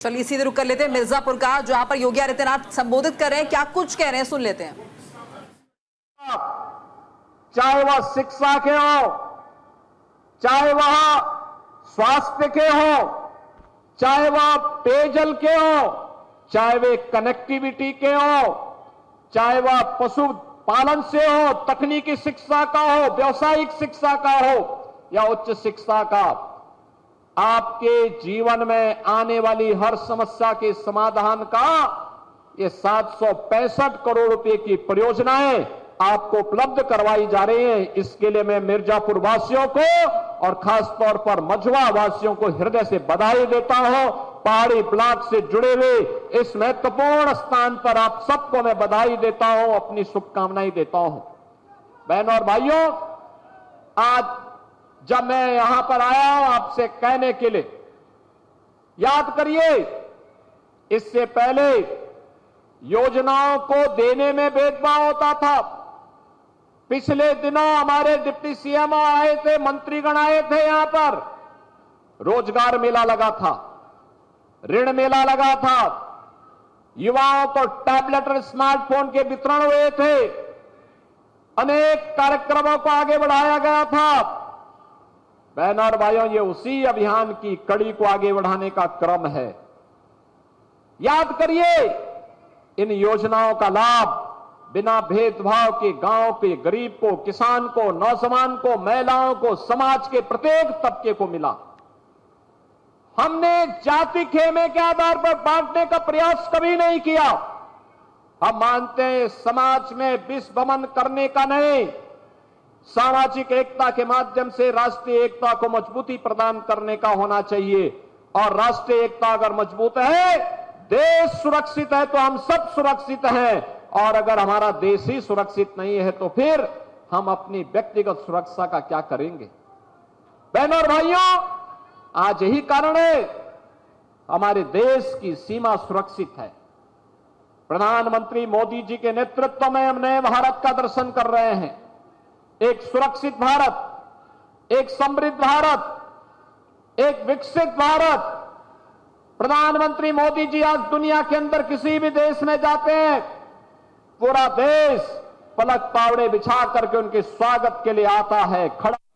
चलिए सीधे रुक कर लेते हैं मिर्जापुर का, जहां पर योगी आदित्यनाथ संबोधित कर रहे हैं। क्या कुछ कह रहे हैं, सुन लेते हैं। चाहे वह शिक्षा के हो, चाहे वह स्वास्थ्य के हो, चाहे वह पेयजल के हो, चाहे वे कनेक्टिविटी के हो, चाहे वह पशुपालन से हो, तकनीकी शिक्षा का हो, व्यावसायिक शिक्षा का हो या उच्च शिक्षा का, आपके जीवन में आने वाली हर समस्या के समाधान का ये 765 करोड़ रुपए की परियोजनाएं आपको उपलब्ध करवाई जा रही हैं। इसके लिए मैं मिर्जापुर वासियों को और खास तौर पर मझवा वासियों को हृदय से बधाई देता हूं। पहाड़ी ब्लॉक से जुड़े हुए इस महत्वपूर्ण स्थान पर आप सबको मैं बधाई देता हूं, अपनी शुभकामनाएं देता हूं। बहनों और भाइयों, आज जब मैं यहां पर आया हूं आपसे कहने के लिए, याद करिए इससे पहले योजनाओं को देने में भेदभाव होता था। पिछले दिनों हमारे डिप्टी सीएम आए थे, मंत्रीगण आए थे, यहां पर रोजगार मेला लगा था, ऋण मेला लगा था, युवाओं को टैबलेट और स्मार्टफोन के वितरण हुए थे, अनेक कार्यक्रमों को आगे बढ़ाया गया था। बहनों और भाइयों, ये उसी अभियान की कड़ी को आगे बढ़ाने का क्रम है। याद करिए, इन योजनाओं का लाभ बिना भेदभाव के गांव के गरीब को, किसान को, नौजवान को, महिलाओं को, समाज के प्रत्येक तबके को मिला। हमने जाति खेमे के आधार पर बांटने का प्रयास कभी नहीं किया। हम मानते हैं समाज में विषवमन करने का नहीं, सामाजिक एकता के माध्यम से राष्ट्रीय एकता को मजबूती प्रदान करने का होना चाहिए। और राष्ट्रीय एकता अगर मजबूत है, देश सुरक्षित है, तो हम सब सुरक्षित हैं। और अगर हमारा देश ही सुरक्षित नहीं है तो फिर हम अपनी व्यक्तिगत सुरक्षा का क्या करेंगे। बहनों और भाइयों, आज यही कारण है हमारे देश की सीमा सुरक्षित है। प्रधानमंत्री मोदी जी के नेतृत्व में हम नए भारत का दर्शन कर रहे हैं। एक सुरक्षित भारत, एक समृद्ध भारत, एक विकसित भारत। प्रधानमंत्री मोदी जी आज दुनिया के अंदर किसी भी देश में जाते हैं, पूरा देश पलक पावड़े बिछा करके उनके स्वागत के लिए आता है, खड़ा